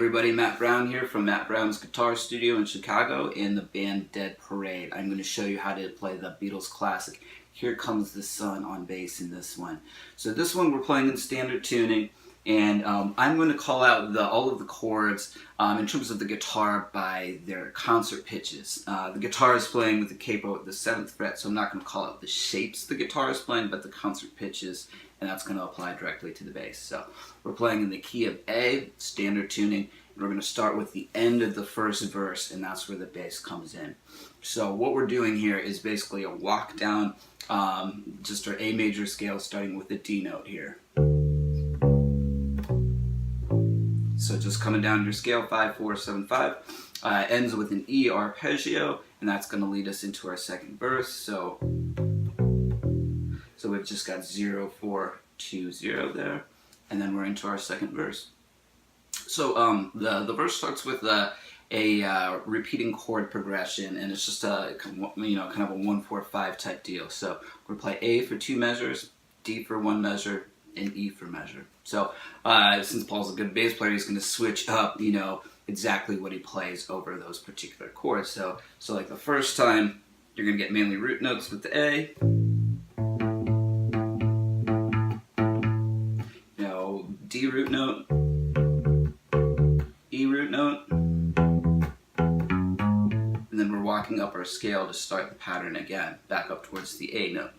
everybody, Matt Brown here from Matt Brown's Guitar Studio in Chicago in the band Dead Parade. I'm going to show you how to play the Beatles classic, Here Comes the Sun, on bass in this one. So this one we're playing in standard tuning, and I'm going to call out all of the chords in terms of the guitar by their concert pitches. The guitar is playing with the capo at the 7th fret, so I'm not going to call out the shapes the guitar is playing, but the concert pitches, and that's going to apply directly to the bass. So we're playing in the key of A, standard tuning, and we're going to start with the end of the first verse, and that's where the bass comes in. So what we're doing here is basically a walk down just our A major scale, starting with the D note here. So just coming down your scale, 5, 4, 7, 5, ends with an E arpeggio, and that's going to lead us into our second verse. So we've just got 0, 4, 2, 0 there, and then we're into our second verse. So the verse starts with a repeating chord progression, and it's just a kind of a 1, 4, 5 type deal. So we're going to play A for 2 measures, D for 1 measure, and E for measure. So since Paul's a good bass player, he's going to switch up, exactly what he plays over those particular chords. So like the first time, you're going to get mainly root notes with the A. D root note, E root note, and then we're walking up our scale to start the pattern again, back up towards the A note.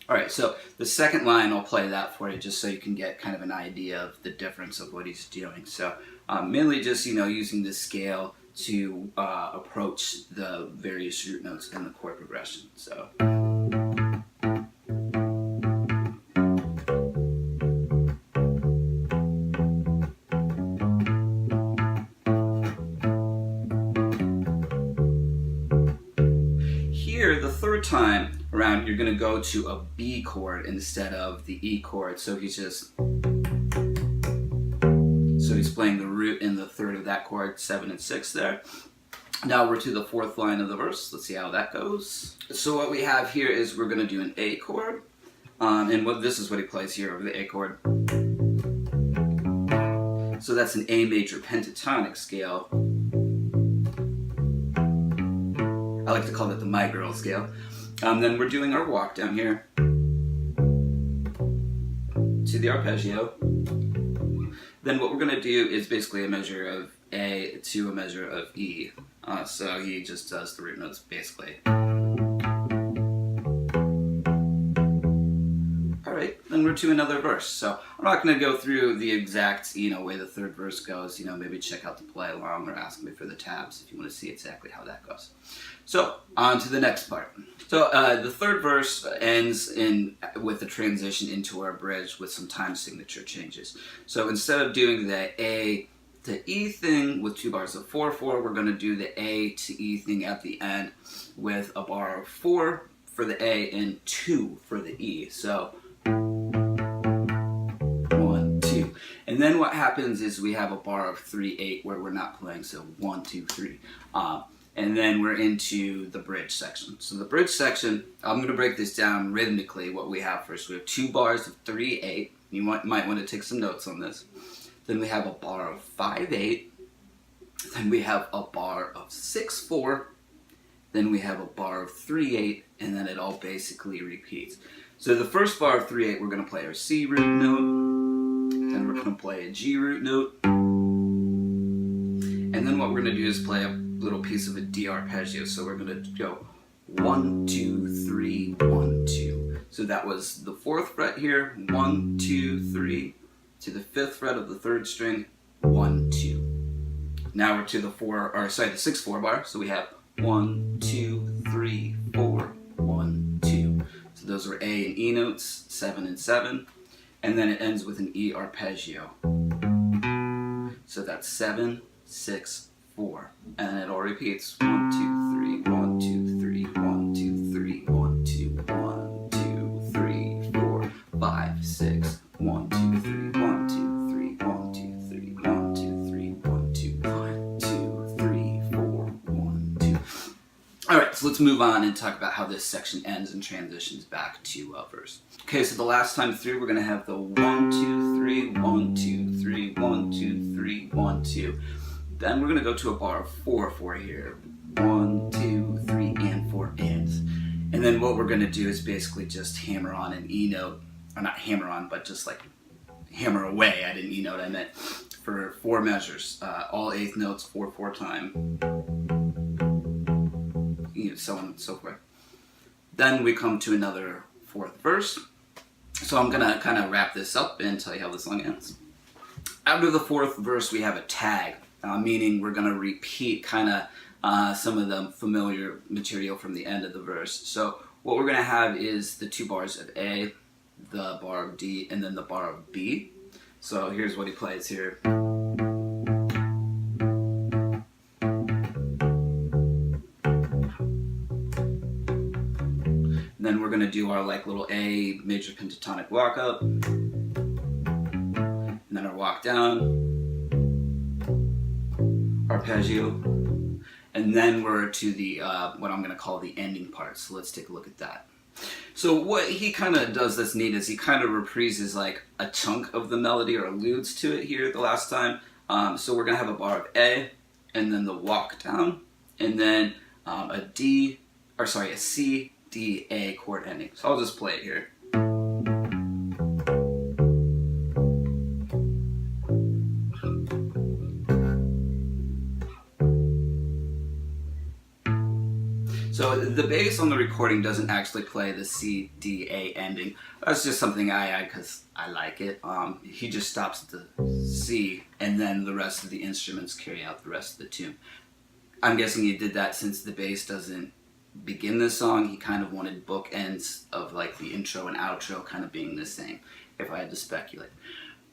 Alright, so the second line, I'll play that for you just so you can get kind of an idea of the difference of what he's doing. So mainly just, using this scale to approach the various root notes in the chord progression. So. Here, the third time around, you're going to go to a B chord instead of the E chord. So he's playing the root in the third of that chord, 7 and 6 there. Now we're to the fourth line of the verse. Let's see how that goes. So what we have here is we're going to do an A chord, and this is what he plays here over the A chord. So that's an A major pentatonic scale. I like to call it the My Girl scale. Then we're doing our walk down here to the arpeggio. Then what we're going to do is basically a measure of A to a measure of E. So he just does the root notes basically. Alright, then we're to another verse. So I'm not going to go through the exact way the third verse goes. Maybe check out the play along or ask me for the tabs if you want to see exactly how that goes. So on to the next part. So the third verse ends with the transition into our bridge with some time signature changes. So instead of doing the A to E thing with 2 bars of 4/4, we're going to do the A to E thing at the end with a bar of 4 for the A and 2 for the E. So 1, 2. And then what happens is we have a bar of 3/8 where we're not playing, so 1, 2, 3. And then we're into the bridge section. So the bridge section, I'm going to break this down rhythmically. What we have first, we have 2 bars of 3/8. You might want to take some notes on this. Then we have a bar of 5/8. Then we have a bar of 6/4. Then we have a bar of 3/8, and then it all basically repeats. So the first bar of 3/8, we're going to play our C root note. Then we're going to play a G root note. And then what we're going to do is play a little piece of a D arpeggio. So we're going to go 1, 2, 3, 1, 2. So that was the 4th fret here, 1, 2, 3, to the 5th fret of the 3rd string, 1, 2. Now we're to the 6/4 bar. So we have 1, 2, 3, 4, 1, 2. So those were A and E notes, 7 and 7. And then it ends with an E arpeggio. So that's 7, 6, 4. And it all repeats. 1, 2, 3, 1, 2, 3, 1, 2, 3, 1, 2, 1, 2, 3, 4, 5, 6, 1, 2, 3, 1, 2, 3, 1, 2, 3, 1, 2, 3, 1, 2, 1, 2, 3, 4, 1, 2. Alright, so let's move on and talk about how this section ends and transitions back to a verse. Okay, so the last time through, we're going to have the 1, 2, 3, 1, 2, 3, 1, 2, 3, 1, 2. Then we're going to go to a bar of 4/4 here. 1, 2, 3, and 4 ands. And then what we're going to do is basically just hammer on an E note, or not hammer on, but just like hammer away at an E note, I meant, for 4 measures. All eighth notes, 4/4 time. So on and so forth. Then we come to another 4th verse. So I'm going to kind of wrap this up and tell you how the song ends. After the 4th verse, we have a tag, meaning we're going to repeat kind of some of the familiar material from the end of the verse. So what we're going to have is the 2 bars of A, the bar of D, and then the bar of B. So here's what he plays here. And then we're going to do our like little A major pentatonic walk up, and then our walk down, arpeggio, and then we're to the what I'm going to call the ending part. So let's take a look at that. So what he kind of does that's neat is he kind of reprises like a chunk of the melody, or alludes to it here the last time. So we're going to have a bar of A, and then the walk down, and then a C, D, A chord ending. So I'll just play it here. So the bass on the recording doesn't actually play the C, D, A ending. That's just something I add because I like it. He just stops at the C, and then the rest of the instruments carry out the rest of the tune. I'm guessing he did that since the bass doesn't begin the song. He kind of wanted bookends of like the intro and outro kind of being the same, if I had to speculate.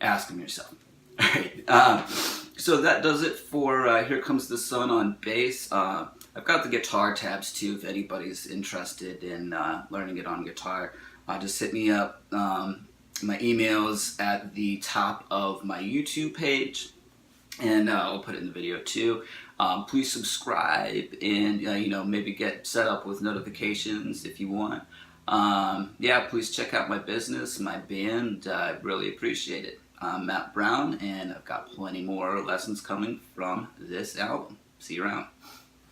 Ask him yourself. Alright, so that does it for Here Comes the Sun on bass. I've got the guitar tabs too if anybody's interested in learning it on guitar. Just hit me up. My email's at the top of my YouTube page, and I'll put it in the video too. Please subscribe and maybe get set up with notifications if you want. Yeah, please check out my business, my band. I really appreciate it. I'm Matt Brown, and I've got plenty more lessons coming from this album. See you around.